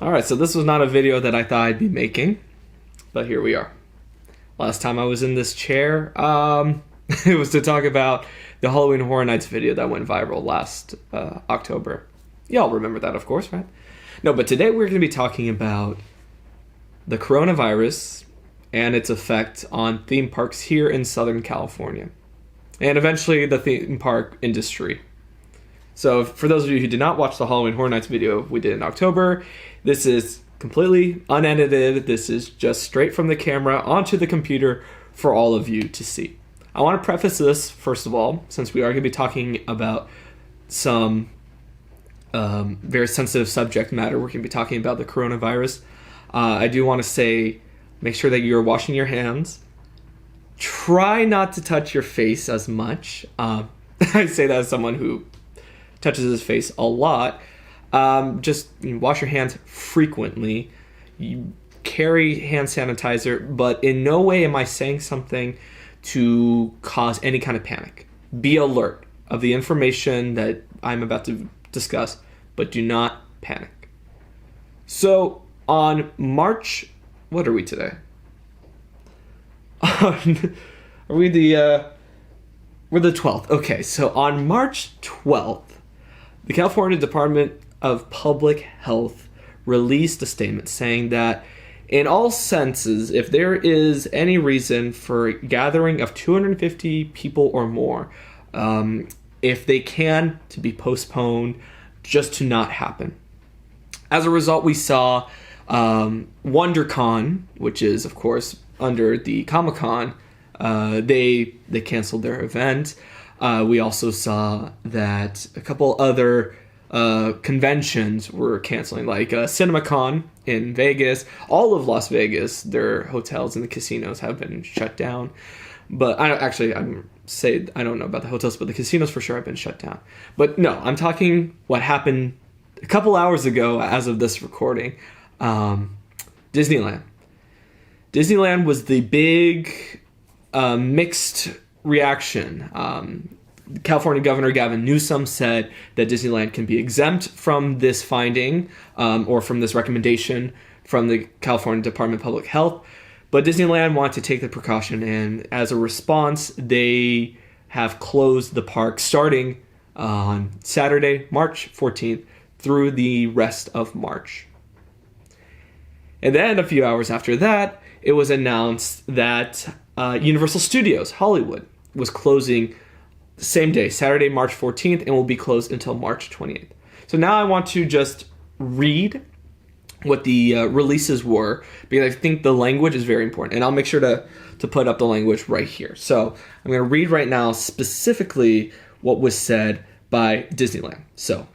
Alright, so this was not a video that I thought I'd be making, but here we are. Last time I was in this chair, it was to talk about the Halloween Horror Nights video that went viral last October. Y'all remember that, of course, right? No, but today we're going to be talking about the coronavirus and its effect on theme parks here in Southern California, and eventually the theme park industry. So for those of you who did not watch the Halloween Horror Nights video we did in October, this is completely unedited. This is just straight from the camera onto the computer for all of you to see. I want to preface this, first of all, since we are going to be talking about some very sensitive subject matter. We're going to be talking about the coronavirus. I do want to say, make sure that you're washing your hands. Try not to touch your face as much. I say that as someone who touches his face a lot. Just wash your hands frequently. You carry hand sanitizer, but in no way am I saying something to cause any kind of panic. Be alert of the information that I'm about to discuss, but do not panic. So on March, what are we today? We're the 12th. Okay, so on March 12th, the California Department of Public Health released a statement saying that in all senses, if there is any reason for a gathering of 250 people or more, if they can, to be postponed, just to not happen. As a result, we saw WonderCon, which is, of course, under the Comic-Con, they canceled their event. We also saw that a couple other conventions were canceling, like CinemaCon in Vegas. All of Las Vegas, their hotels and the casinos have been shut down. But I don't know about the hotels, but the casinos for sure have been shut down. But no, I'm talking what happened a couple hours ago as of this recording. Disneyland. Disneyland was the big mixed reaction. California Governor Gavin Newsom said that Disneyland can be exempt from this finding or from this recommendation from the California Department of Public Health. But Disneyland wanted to take the precaution, and as a response, they have closed the park starting on Saturday, March 14th, through the rest of March. And then a few hours after that, it was announced that Universal Studios Hollywood was closing the same day, Saturday, March 14th, and will be closed until March 28th. So now I want to just read what the releases were, because I think the language is very important, and I'll make sure to put up the language right here. So I'm going to read right now specifically what was said by Disneyland. So,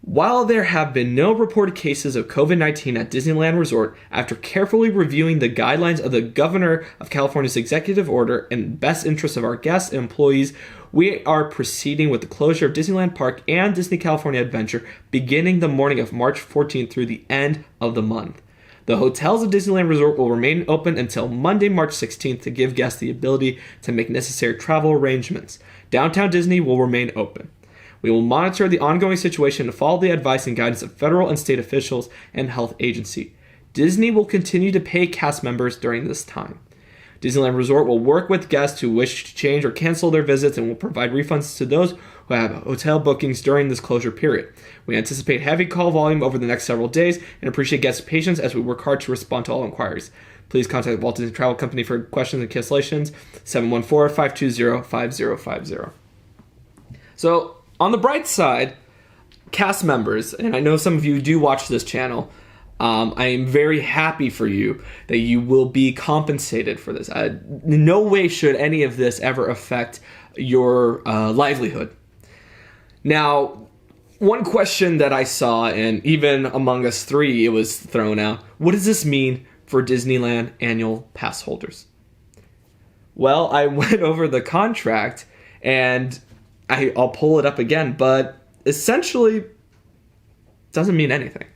while there have been no reported cases of COVID-19 at Disneyland Resort, after carefully reviewing the guidelines of the Governor of California's executive order in best interest of our guests and employees, we are proceeding with the closure of Disneyland Park and Disney California Adventure beginning the morning of March 14th through the end of the month. The hotels of Disneyland Resort will remain open until Monday, March 16th to give guests the ability to make necessary travel arrangements. Downtown Disney will remain open. We will monitor the ongoing situation and follow the advice and guidance of federal and state officials and health agency. Disney will continue to pay cast members during this time. Disneyland Resort will work with guests who wish to change or cancel their visits and will provide refunds to those who have hotel bookings during this closure period. We anticipate heavy call volume over the next several days and appreciate guests' patience as we work hard to respond to all inquiries. Please contact Walt Disney Travel Company for questions and cancellations, 714-520-5050. So, on the bright side, cast members, and I know some of you do watch this channel, I am very happy for you that you will be compensated for this. In no way should any of this ever affect your livelihood. Now, one question that I saw, and even among us three, it was thrown out, what does this mean for Disneyland annual pass holders? Well, I went over the contract, and I'll pull it up again, but essentially doesn't mean anything.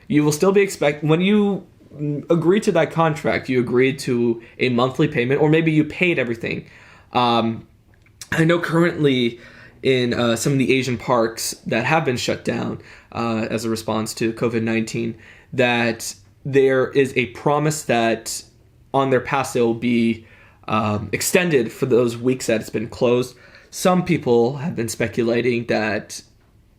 You will still be when you agree to that contract, you agreed to a monthly payment, or maybe you paid everything. I know currently in some of the Asian parks that have been shut down as a response to COVID-19, that there is a promise that on their pass they will be extended for those weeks that it's been closed. Some people have been speculating that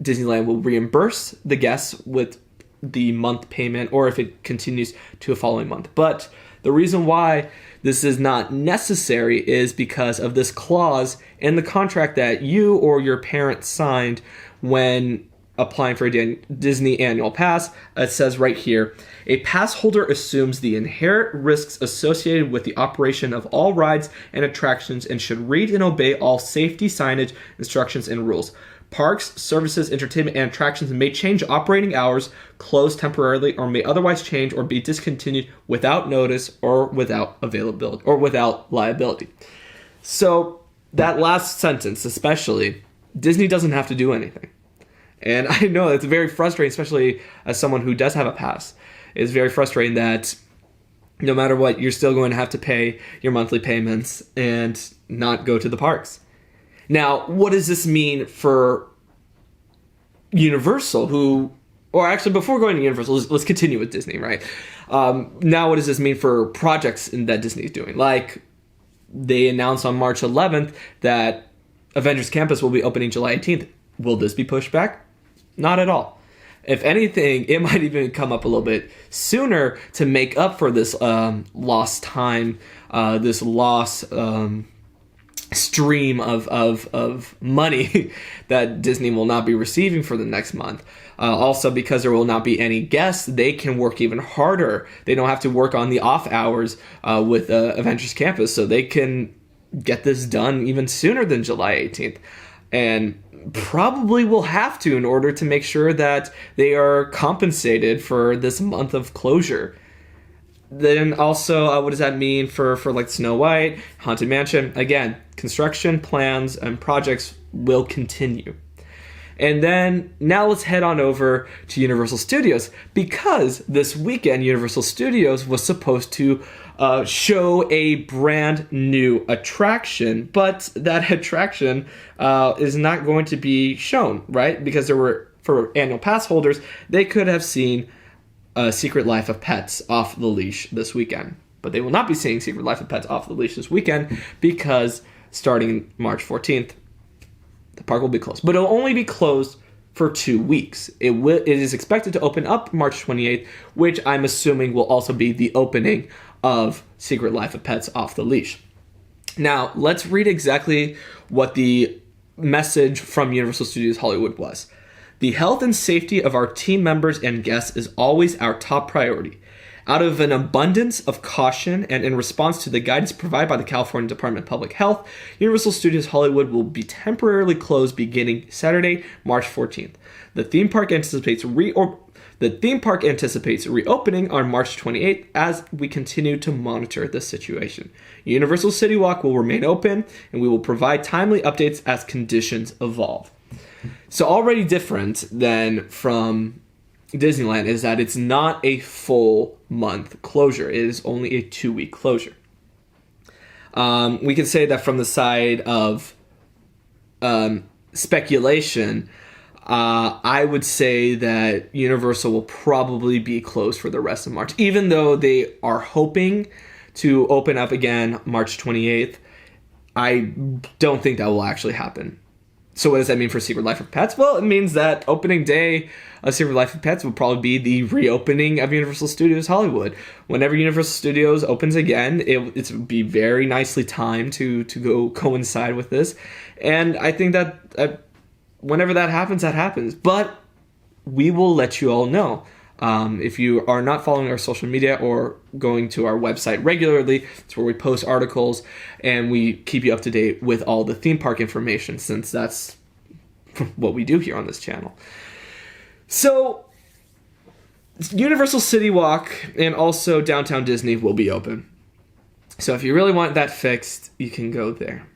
Disneyland will reimburse the guests with the month payment, or if it continues to a following month. But the reason why this is not necessary is because of this clause in the contract that you or your parent signed when applying for a Disney annual pass. It says right here, a pass holder assumes the inherent risks associated with the operation of all rides and attractions and should read and obey all safety signage, instructions, and rules. Parks, services, entertainment, and attractions may change operating hours, close temporarily, or may otherwise change or be discontinued without notice or without availability or without liability. So that last sentence, especially, Disney doesn't have to do anything. And I know it's very frustrating, especially as someone who does have a pass. It's very frustrating that no matter what, you're still going to have to pay your monthly payments and not go to the parks. Now, what does this mean for Universal, or actually before going to Universal, let's continue with Disney, right? Now, what does this mean for projects that Disney is doing? Like, they announced on March 11th that Avengers Campus will be opening July 18th. Will this be pushed back? Not at all. If anything, it might even come up a little bit sooner to make up for this lost time, this lost stream of money that Disney will not be receiving for the next month. Also, because there will not be any guests, they can work even harder. They don't have to work on the off hours with Avengers Campus, so they can get this done even sooner than July 18th. And probably will have to in order to make sure that they are compensated for this month of closure. Then also, what does that mean for like Snow White, Haunted Mansion? Again, construction plans and projects will continue. And then now let's head on over to Universal Studios, because this weekend Universal Studios was supposed to show a brand new attraction, but that attraction is not going to be shown, right? Because there were, for annual pass holders, they could have seen Secret Life of Pets off the leash this weekend. But they will not be seeing Secret Life of Pets off the leash this weekend because starting March 14th, the park will be closed. But it'll only be closed for 2 weeks. It is expected to open up March 28th, which I'm assuming will also be the opening of Secret Life of Pets off the leash. Now, let's read exactly what the message from Universal Studios Hollywood was. The health and safety of our team members and guests is always our top priority. Out of an abundance of caution and in response to the guidance provided by the California Department of Public Health, Universal Studios Hollywood will be temporarily closed beginning Saturday, March 14th. The theme park anticipates reopening on March 28th as we continue to monitor the situation. Universal City Walk will remain open, and we will provide timely updates as conditions evolve. So already different than from Disneyland is that it's not a full month closure. It is only a 2-week closure. We can say that from the side of speculation, I would say that Universal will probably be closed for the rest of March, even though they are hoping to open up again March 28th. I don't think that will actually happen. So what does that mean for Secret Life of Pets? Well, it means that opening day of Secret Life of Pets will probably be the reopening of Universal Studios Hollywood. Whenever Universal Studios opens again, it will be very nicely timed to go coincide with this. And I think that whenever that happens. But we will let you all know. If you are not following our social media or going to our website regularly, it's where we post articles and we keep you up to date with all the theme park information, since that's what we do here on this channel. So, Universal City Walk and also Downtown Disney will be open. So if you really want that fixed, you can go there.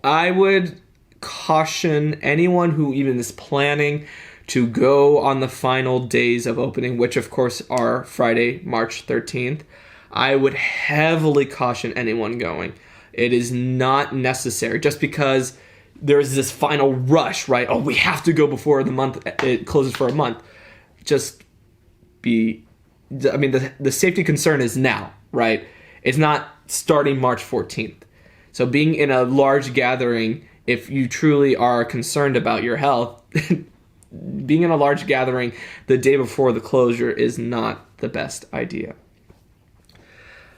I would caution anyone who even is planning to go on the final days of opening, which of course are Friday, March 13th. I would heavily caution anyone going. It is not necessary. Just because there's this final rush, right? Oh, we have to go before it closes for a month. The safety concern is now, right? It's not starting March 14th. So being in a large gathering, if you truly are concerned about your health, being in a large gathering the day before the closure is not the best idea.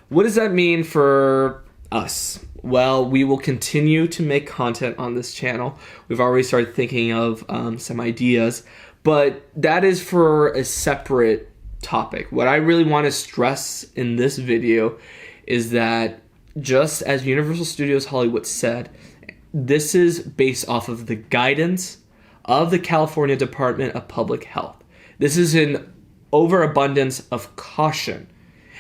What does that mean for us? Well, we will continue to make content on this channel. We've already started thinking of some ideas, but that is for a separate topic. What I really want to stress in this video is that, just as Universal Studios Hollywood said, this is based off of the guidance of the California Department of Public Health. This is an overabundance of caution.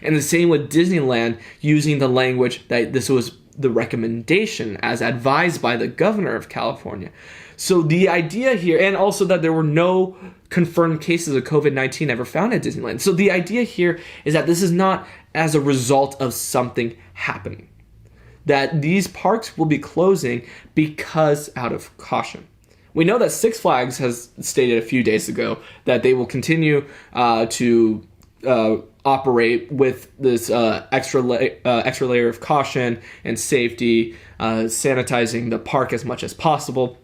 And the same with Disneyland, using the language that this was the recommendation as advised by the governor of California. So the idea here, and also that there were no confirmed cases of COVID-19 ever found at Disneyland. So the idea here is that this is not as a result of something happening. That these parks will be closing because out of caution. We know that Six Flags has stated a few days ago that they will continue to operate with this extra layer of caution and safety, sanitizing the park as much as possible.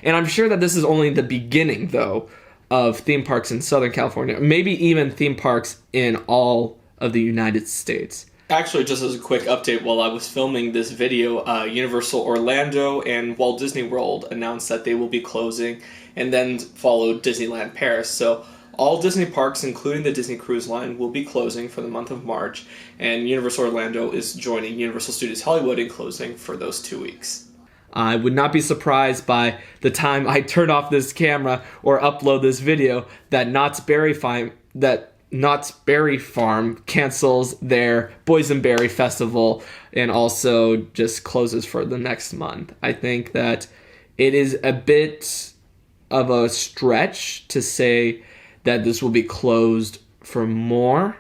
And I'm sure that this is only the beginning, though, of theme parks in Southern California, maybe even theme parks in all of the United States. Actually, just as a quick update, while I was filming this video, Universal Orlando and Walt Disney World announced that they will be closing, and then followed Disneyland Paris. So all Disney parks, including the Disney Cruise Line, will be closing for the month of March, and Universal Orlando is joining Universal Studios Hollywood in closing for those 2 weeks. I would not be surprised by the time I turn off this camera or upload this video that Knott's Berry Farm cancels their Boysenberry Festival and also just closes for the next month. I think that it is a bit of a stretch to say that this will be closed for more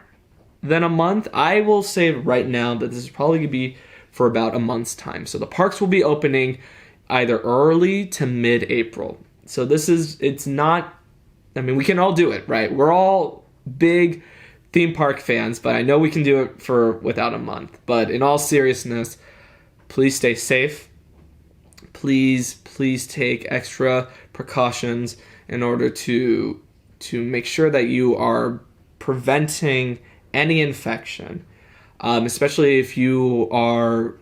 than a month. I will say right now that this is probably going to be for about a month's time. So the parks will be opening either early to mid-April. So it's not, we can all do it, right? We're all big theme park fans, but I know we can do it without a month. But in all seriousness, please stay safe. Please take extra precautions in order to make sure that you are preventing any infection, especially if you are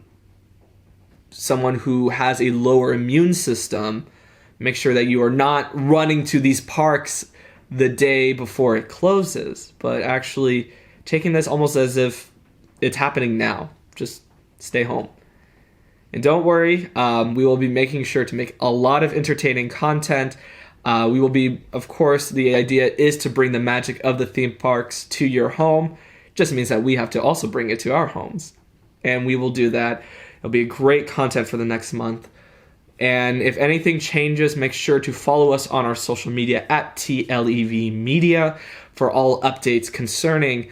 someone who has a lower immune system. Make sure that you are not running to these parks the day before it closes, but actually taking this almost as if it's happening now. Just stay home. And don't worry, we will be making sure to make a lot of entertaining content. We will be, of course, the idea is to bring the magic of the theme parks to your home. Just means that we have to also bring it to our homes. And we will do that. It'll be great content for the next month. And if anything changes, make sure to follow us on our social media at TLEV Media for all updates concerning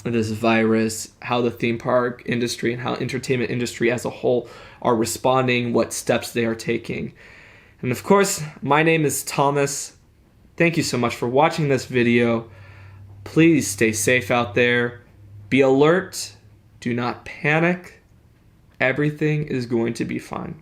this virus, how the theme park industry and how entertainment industry as a whole are responding, what steps they are taking. And of course, my name is Thomas. Thank you so much for watching this video. Please stay safe out there. Be alert. Do not panic. Everything is going to be fine.